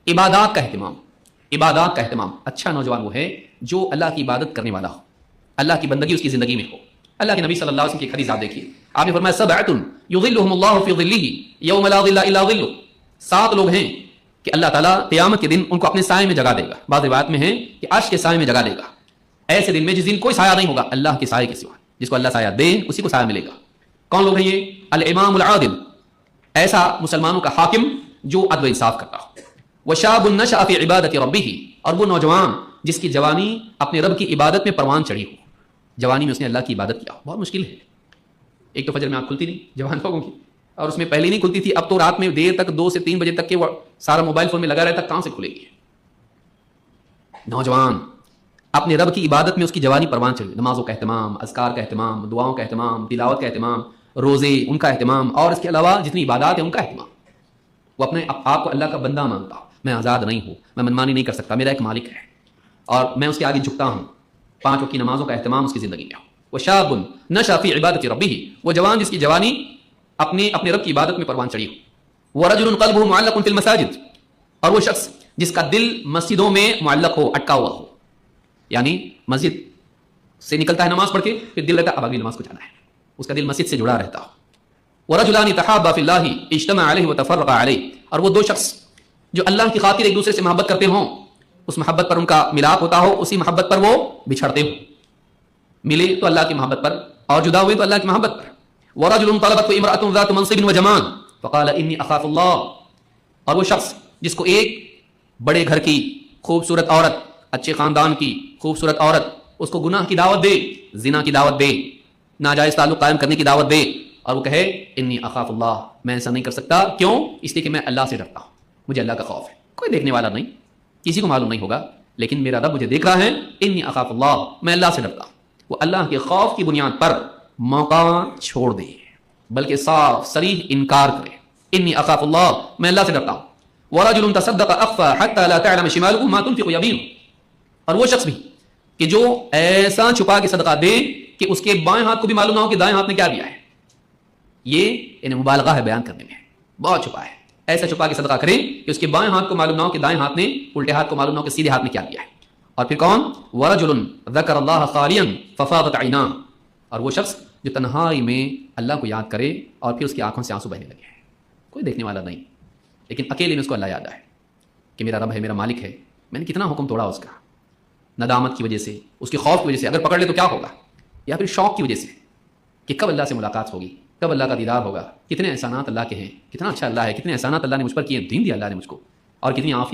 عبادات کا اہتمام، عبادات کا اہتمام۔ اچھا نوجوان وہ ہے جو اللہ کی عبادت کرنے والا ہو، اللہ کی بندگی اس کی زندگی میں ہو۔ اللہ کے نبی صلی اللہ علیہ وسلم کی ایک حدیث آپ دیکھیے، آپ نے فرمایا سبعۃ یظلھم اللہ فی ظلہ یوم لا ظل الا ظلہ، 7 لوگ ہیں کہ اللہ تعالیٰ قیامت کے دن ان کو اپنے سائے میں جگہ دے گا۔ بعض روایات میں ہے کہ عرش کے سائے میں جگہ دے گا، ایسے دن میں جس دن کوئی سایہ نہیں ہوگا اللہ کے سائے کے سوا، جس کو اللہ سایہ دے اسی کو سایہ ملے گا۔ کون لوگ ہیں یہ؟ الامام العادل، ایسا مسلمانوں کا حاکم جو عدل و انصاف کرتا ہو۔ وشاب نشأ فی عبادت ربہ، اور وہ نوجوان جس کی جوانی اپنے رب کی عبادت میں پروان چڑھی ہو، جوانی میں اس نے اللہ کی عبادت کیا ہو۔ بہت مشکل ہے، ایک تو فجر میں آنکھ کھلتی نہیں جوان لوگوں کی، اور اس میں پہلے نہیں کھلتی تھی، اب تو رات میں دیر تک 2 سے 3 بجے تک کے وہ سارا موبائل فون میں لگا رہتا، کہاں سے کھلے گی؟ نوجوان اپنے رب کی عبادت میں اس کی جوانی پروان چڑھی، نمازوں کا اہتمام، اذکار کا اہتمام، دعاؤں کا اہتمام، تلاوت کا اہتمام، روزے ان کا اہتمام، اور اس کے علاوہ جتنی عبادات ہیں ان کا اہتمام۔ وہ اپنے آپ کو اللہ کا بندہ مانتا ہو، میں آزاد نہیں ہوں، میں منمانی نہیں کر سکتا، میرا ایک مالک ہے اور میں اس کے آگے جھکتا ہوں۔ 5 وقت کی نمازوں کا اہتمام اس کی زندگی میں ہو۔ وشاب نشأ فی عبادت ربہ، وہ جوان جس کی جوانی اپنے رب کی عبادت میں پروان چڑھی ہو۔ ورجل قلبہ معلق فی المساجد، اور وہ شخص جس کا دل مسجدوں میں معلق ہو، اٹکا ہوا ہو، یعنی مسجد سے نکلتا ہے نماز پڑھ کے، پھر دل رہتا ہے اب اگلی نماز کو جانا ہے، اس کا دل مسجد سے جڑا رہتا ہو۔ ورجلان تحابا فی اللہ اجتمع علیہ وتفرقا علیہ، اور وہ 2 شخص جو اللہ کی خاطر ایک دوسرے سے محبت کرتے ہوں، اس محبت پر ان کا ملاپ ہوتا ہو، اسی محبت پر وہ بچھڑتے ہوں، ملے تو اللہ کی محبت پر اور جدا ہوئے تو اللہ کی محبت پر۔ ورجل طلبت امرأة ذات منصب وجمال فقال انی اخاف اللہ، اور وہ شخص جس کو ایک بڑے گھر کی خوبصورت عورت، اچھے خاندان کی خوبصورت عورت اس کو گناہ کی دعوت دے، زنا کی دعوت دے، ناجائز تعلق قائم کرنے کی دعوت دے، اور وہ کہے انی اخاف اللہ، میں ایسا نہیں کر سکتا، کیوں؟ اس لیے کہ میں اللہ سے ڈرتا ہوں، مجھے اللہ کا خوف ہے۔ کوئی دیکھنے والا نہیں، کسی کو معلوم نہیں ہوگا، لیکن میرا رب مجھے دیکھ رہا ہے، انی اخاف اللہ، میں اللہ سے ڈرتا ہوں۔ وہ اللہ کے خوف کی بنیاد پر موقع چھوڑ دے، بلکہ صاف صریح انکار کرے، انی اخاف اللہ، میں اللہ سے ڈرتا ہوں۔ ورجل تصدق اخفى حتى لا تعلم شماله ما تنفق يمينه، اور وہ شخص بھی کہ جو ایسا چھپا کے صدقہ دے کہ اس کے بائیں ہاتھ کو بھی معلوم نہ ہو کہ دائیں ہاتھ نے کیا دیا ہے۔ یہ انہیں مبالغہ ہے بیان کرنے میں، بہت چھپا ہے، ایسا چھپا کے صدقہ کرے کہ اس کے بائیں ہاتھ کو معلوم نہ ہو کہ دائیں ہاتھ نے، الٹے ہاتھ کو معلوم نہ ہو کہ سیدھے ہاتھ نے کیا دیا ہے۔ اور پھر کون؟ ورجل ذکر اللہ خالیا ففاضت عیناہ، اور وہ شخص جو تنہائی میں اللہ کو یاد کرے اور پھر اس کی آنکھوں سے آنسو بہنے لگے، کوئی دیکھنے والا نہیں، لیکن اکیلے میں اس کو اللہ یاد آئے کہ میرا رب ہے، میرا مالک ہے، میں نے کتنا حکم توڑا اس کا، ندامت کی وجہ سے، اس کے خوف کی وجہ سے، اگر پکڑ لے تو کیا ہوگا، یا پھر شوق کی وجہ سے کہ کب اللہ سے ملاقات ہوگی، کب اللہ کا دیدار ہوگا، کتنے احسانات اللہ کے ہیں، کتنا اچھا اللہ ہے، کتنے احسانات اللہ نے مجھ پر کیے، دین دیا اللہ نے مجھ کو، اور کتنی عافیت